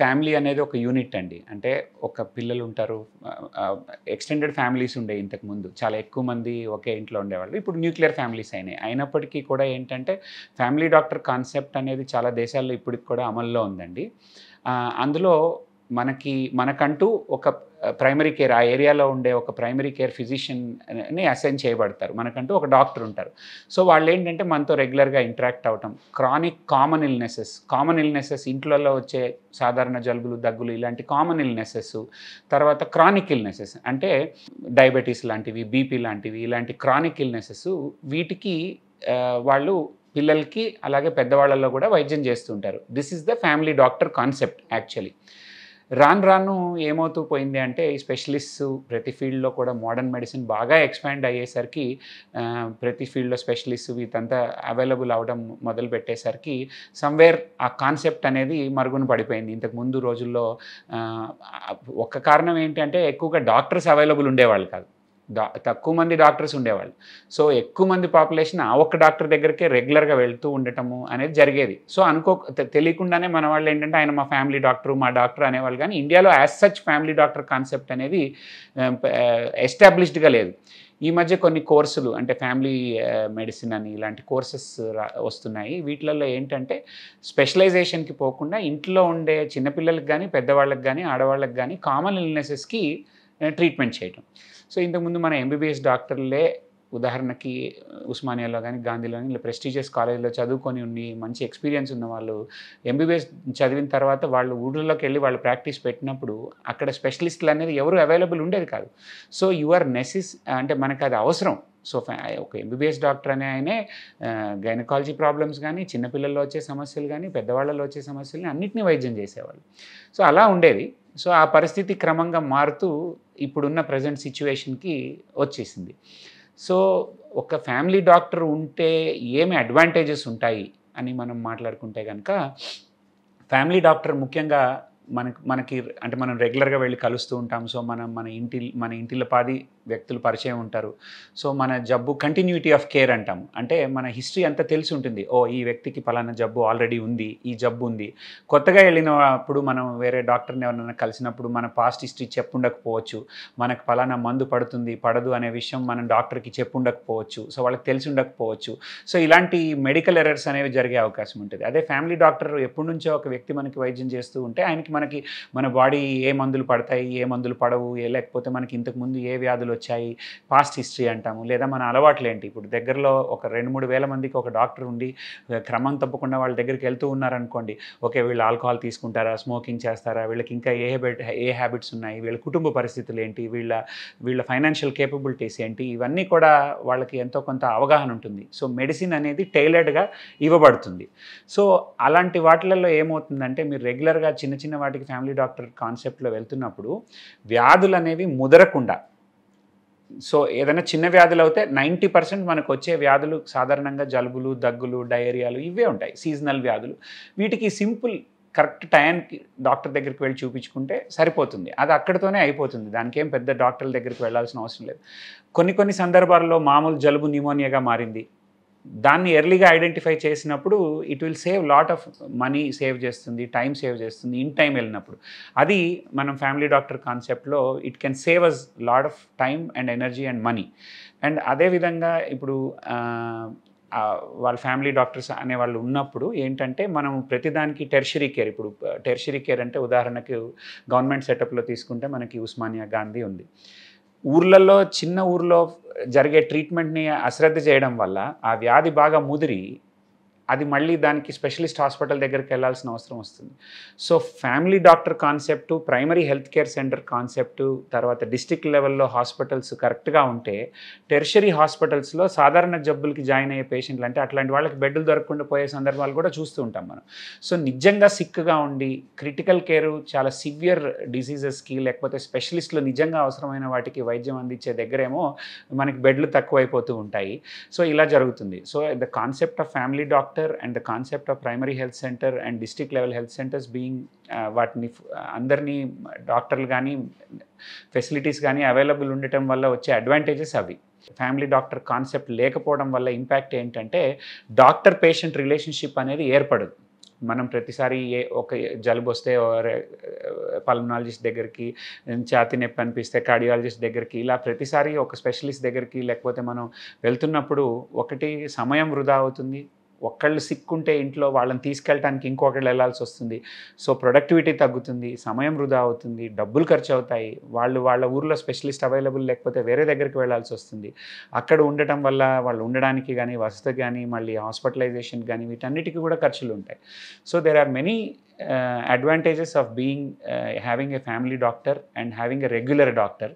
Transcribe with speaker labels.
Speaker 1: Family అనేది ఒక unit అండి. అంటే ఒక పిల్లలు ఉంటారు. ఎక్స్టెండెడ్ ఫ్యామిలీస్ ఉండేవి ఇంతకుముందు. చాలా ఎక్కువ మంది ఒకే ఇంట్లో ఉండేవాళ్ళు. ఇప్పుడు న్యూక్లియర్ ఫ్యామిలీస్ అయినాయి. అయినప్పటికీ కూడా ఏంటంటే ఫ్యామిలీ డాక్టర్ కాన్సెప్ట్ అనేది చాలా దేశాల్లో ఇప్పటికి కూడా అమల్లో ఉందండి. అందులో మనకంటూ ఒక ప్రైమరీ కేర్ ఆ ఏరియాలో ఉండే ఒక ప్రైమరీ కేర్ ఫిజిషియన్‌ని అసైన్ చేయబడతారు. మనకంటూ ఒక డాక్టర్ ఉంటారు. సో వాళ్ళేంటంటే మనతో రెగ్యులర్‌గా ఇంటరాక్ట్ అవ్వటం. క్రానిక్ కామన్ ఇల్‌నెసెస్ ఇంట్లలో వచ్చే సాధారణ జలుబులు, దగ్గులు ఇలాంటి కామన్ ఇల్‌నెసెస్. తర్వాత క్రానిక్ ఇల్‌నెసెస్ అంటే డయాబెటిస్ లాంటివి, బీపీ లాంటివి ఇలాంటి క్రానిక్ ఇల్‌నెసెస్ వీటికి వాళ్ళు పిల్లలకి అలాగే పెద్దవాళ్ళలో కూడా వైద్యం చేస్తుంటారు. This is the family doctor concept actually. రాను రాను ఏమవుతూ పోయింది అంటే ఈ స్పెషలిస్ట్స్ ప్రతి ఫీల్డ్‌లో కూడా మోడర్న్ మెడిసిన్ బాగా ఎక్స్‌పాండ్ అయ్యేసరికి ప్రతి ఫీల్డ్‌లో స్పెషలిస్ట్స్ వీటంతా అవైలబుల్ అవ్వడం మొదలుపెట్టేసరికి సమ్‌వేర్ ఆ కాన్సెప్ట్ అనేది మరుగున పడిపోయింది. ఇంతకుముందు రోజుల్లో ఒక్క కారణం ఏంటి అంటే ఎక్కువగా డాక్టర్స్ అవైలబుల్ ఉండేవాళ్ళు కాదు. తక్కువ మంది డాక్టర్స్ ఉండేవాళ్ళు. సో ఎక్కువ మంది పాపులేషన్ ఆ ఒక్క డాక్టర్ దగ్గరికే రెగ్యులర్‌గా వెళ్తూ ఉండటము అనేది జరిగేది. సో తెలియకుండానే మన వాళ్ళు ఏంటంటే ఆయన మా ఫ్యామిలీ డాక్టరు, మా డాక్టర్ అనేవాళ్ళు. కానీ ఇండియాలో as such family doctor concept అనేది ఎస్టాబ్లిష్డ్‌గా లేదు. ఈ మధ్య కొన్ని కోర్సులు అంటే ఫ్యామిలీ మెడిసిన్ అని ఇలాంటి కోర్సెస్ వస్తున్నాయి. వీటిలలో ఏంటంటే స్పెషలైజేషన్‌కి పోకుండా ఇంట్లో ఉండే చిన్నపిల్లలకి గానీ, పెద్దవాళ్ళకి గానీ, ఆడవాళ్ళకి గానీ కామన్ ఇల్‌నెసెస్‌కి ట్రీట్మెంట్ చేయటం. సో ఇంతకుముందు మన ఎంబీబీఎస్ డాక్టర్లే ఉదాహరణకి ఉస్మానియాలో గానీ, గాంధీలో గానీ ఇలా ప్రెస్టీజియస్ కాలేజ్‌లో చదువుకొని ఉండి మంచి ఎక్స్‌పీరియన్స్ ఉన్న వాళ్ళు ఎంబీబీఎస్ చదివిన తర్వాత వాళ్ళు ఊర్లలోకెళ్ళి వాళ్ళు ప్రాక్టీస్ పెట్టినప్పుడు అక్కడ స్పెషలిస్టులు అనేది ఎవరు అవైలబుల్ ఉండేది కాదు. సో అంటే మనకది అవసరం. సో ఒక ఎంబీబీఎస్ డాక్టర్ అనే ఆయనే గైనకాలజీ ప్రాబ్లమ్స్ గానీ, చిన్నపిల్లల్లో వచ్చే సమస్యలు గానీ, పెద్దవాళ్ళలో వచ్చే సమస్యలని అన్నిటిని వైద్యం చేసేవాళ్ళు. సో అలా ఉండేది. సో ఆ పరిస్థితి క్రమంగా మారుతూ ఇప్పుడున్న ప్రెజెంట్ సిట్యుయేషన్‌కి వచ్చేసింది. సో ఒక ఫ్యామిలీ డాక్టర్ ఉంటే ఏమి అడ్వాంటేజెస్ ఉంటాయి అని మనం మాట్లాడుకుంటే గనక ఫ్యామిలీ డాక్టర్ ముఖ్యంగా మనకి అంటే మనం రెగ్యులర్‌గా వెళ్లి కలుస్తూ ఉంటాం. సో మన ఇంటిల్లపాది వ్యక్తులు పరిచయం ఉంటారు. సో మన జబ్బు కంటిన్యూటీ ఆఫ్ కేర్ అంటాం. అంటే మన హిస్టరీ అంతా తెలిసి ఉంటుంది. ఈ వ్యక్తికి పలానా జబ్బు ఆల్రెడీ ఉంది. ఈ జబ్బు ఉంది. కొత్తగా వెళ్ళినప్పుడు మనం వేరే డాక్టర్‌ని ఎవరినైనా కలిసినప్పుడు మన పాస్ట్ హిస్టరీ చెప్పుండకపోవచ్చు. మనకు పలానా మందు పడుతుంది, పడదు అనే విషయం మనం డాక్టర్‌కి చెప్పుండకపోవచ్చు. సో వాళ్ళకి తెలిసి ఉండకపోవచ్చు. సో ఇలాంటి మెడికల్ ఎర్రర్స్ అనేవి జరిగే అవకాశం ఉంటుంది. అదే ఫ్యామిలీ డాక్టర్ ఎప్పటినుంచో ఒక వ్యక్తి మనకి వైద్యం చేస్తూ ఉంటే మనకి మన బాడీ ఏ మందులు పడతాయి, ఏ మందులు పడవు, లేకపోతే మనకి ఇంతకుముందు ఏ వ్యాధులు వచ్చాయి, పాస్ట్ హిస్టరీ అంటాము. లేదా మన అలవాట్లేంటి. ఇప్పుడు దగ్గరలో ఒక 2-3 వేల మందికి ఒక డాక్టర్ ఉండి క్రమం తప్పకుండా వాళ్ళ దగ్గరికి వెళ్తూ ఉన్నారనుకోండి. ఓకే, వీళ్ళు ఆల్కహాల్ తీసుకుంటారా, స్మోకింగ్ చేస్తారా, వీళ్ళకి ఇంకా ఏ హ్యాబిట్స్ ఉన్నాయి, వీళ్ళ కుటుంబ పరిస్థితులు ఏంటి, వీళ్ళ ఫైనాన్షియల్ కేపబిలిటీస్ ఏంటి, ఇవన్నీ కూడా వాళ్ళకి ఎంతో కొంత అవగాహన ఉంటుంది. సో మెడిసిన్ అనేది టైలర్డ్‌గా ఇవ్వబడుతుంది. సో అలాంటి వాటిలలో ఏమవుతుందంటే మీరు రెగ్యులర్‌గా చిన్న వాటికి ఫ్యామిలీ డాక్టర్ కాన్సెప్ట్‌లో వెళ్తున్నప్పుడు వ్యాధులు అనేవి ముదరకుండా సో ఏదైనా చిన్న వ్యాధులు అయితే 90% మనకు వచ్చే వ్యాధులు సాధారణంగా జలుబులు, దగ్గులు, డయేరియాలు ఇవే ఉంటాయి. సీజనల్ వ్యాధులు. వీటికి సింపుల్ కరెక్ట్ టైంకి డాక్టర్ దగ్గరికి వెళ్ళి చూపించుకుంటే సరిపోతుంది. అది అక్కడితోనే అయిపోతుంది. దానికేం పెద్ద డాక్టర్ల దగ్గరికి వెళ్ళాల్సిన అవసరం లేదు. కొన్ని సందర్భాల్లో మామూలు జలుబు న్యూమోనియాగా మారింది. దాన్ని ఎర్లీగా ఐడెంటిఫై చేసినప్పుడు it will save lot of money save చేస్తుంది, టైం సేవ్ చేస్తుంది ఇన్ టైం వెళ్ళినప్పుడు. అది మనం ఫ్యామిలీ డాక్టర్ కాన్సెప్ట్‌లో it can save us lot of time and energy and money. And అదేవిధంగా ఇప్పుడు వాళ్ళ ఫ్యామిలీ డాక్టర్స్ అనేవాళ్ళు ఉన్నప్పుడు ఏంటంటే మనం ప్రతిదానికి టెర్షరీ కేర్. ఇప్పుడు టెర్షరీ కేర్ అంటే ఉదాహరణకు గవర్నమెంట్ సెటప్‌లో తీసుకుంటే మనకి ఉస్మానియా, గాంధీ ఉంది. చిన్న ఊర్లో జరిగే ట్రీట్మెంట్‌ని అశ్రద్ధ చేయడం వల్ల ఆ వ్యాధి బాగా ముదిరి అది మళ్ళీ దానికి స్పెషలిస్ట్ హాస్పిటల్ దగ్గరికి వెళ్ళాల్సిన అవసరం వస్తుంది. So family doctor concept, primary health care centre concept, తర్వాత డిస్ట్రిక్ట్ లెవెల్‌లో హాస్పిటల్స్ కరెక్ట్‌గా ఉంటే టెర్షరీ హాస్పిటల్స్‌లో సాధారణ జబ్బులకి జాయిన్ అయ్యే పేషెంట్లు అంటే అట్లాంటి వాళ్ళకి బెడ్‌లు దొరకకుండా పోయే సందర్భాలు కూడా చూస్తూ ఉంటాం మనం. సో నిజంగా సిక్‌గా ఉండి క్రిటికల్ కేరు చాలా సివియర్ డిసీజెస్‌కి లేకపోతే స్పెషలిస్టులు నిజంగా అవసరమైన వాటికి వైద్యం అందించే దగ్గరేమో మనకి బెడ్‌లు తక్కువైపోతూ ఉంటాయి. సో ఇలా జరుగుతుంది. So the concept of family doctor and the concept of primary health center and district level health centers being వాటిని అందరినీ డాక్టర్లు కానీ ఫెసిలిటీస్ కానీ అవైలబుల్ ఉండటం వల్ల వచ్చే అడ్వాంటేజెస్ అవి. ఫ్యామిలీ డాక్టర్ కాన్సెప్ట్ లేకపోవడం వల్ల ఇంపాక్ట్ ఏంటంటే డాక్టర్ పేషెంట్ రిలేషన్షిప్ అనేది ఏర్పడదు. మనం ప్రతిసారి ఒక జలుబు వస్తే పల్మనాలజిస్ట్ దగ్గరికి, ఛాతీ నొప్పి అనిపిస్తే కార్డియాలజిస్ట్ దగ్గరికి, ఇలా ప్రతిసారి ఒక స్పెషలిస్ట్ దగ్గరికి లేకపోతే మనం వెళ్తున్నప్పుడు ఒకటి సమయం వృధా అవుతుంది. ఒక్కళ్ళు సిక్ ఉంటే ఇంట్లో వాళ్ళని తీసుకెళ్ళటానికి ఇంకొకళ్ళు వెళ్ళాల్సి వస్తుంది. సో ప్రొడక్టివిటీ తగ్గుతుంది, సమయం వృధా అవుతుంది, డబ్బులు ఖర్చు అవుతాయి. వాళ్ళ ఊర్లో స్పెషలిస్ట్ అవైలబుల్ లేకపోతే వేరే దగ్గరికి వెళ్ళాల్సి వస్తుంది. అక్కడ ఉండటం వల్ల వాళ్ళు ఉండడానికి కానీ, వసతి కానీ, మళ్ళీ హాస్పిటలైజేషన్ కానీ, వీటన్నిటికీ కూడా ఖర్చులు ఉంటాయి. So there are many advantages of being having a family doctor and having a regular doctor.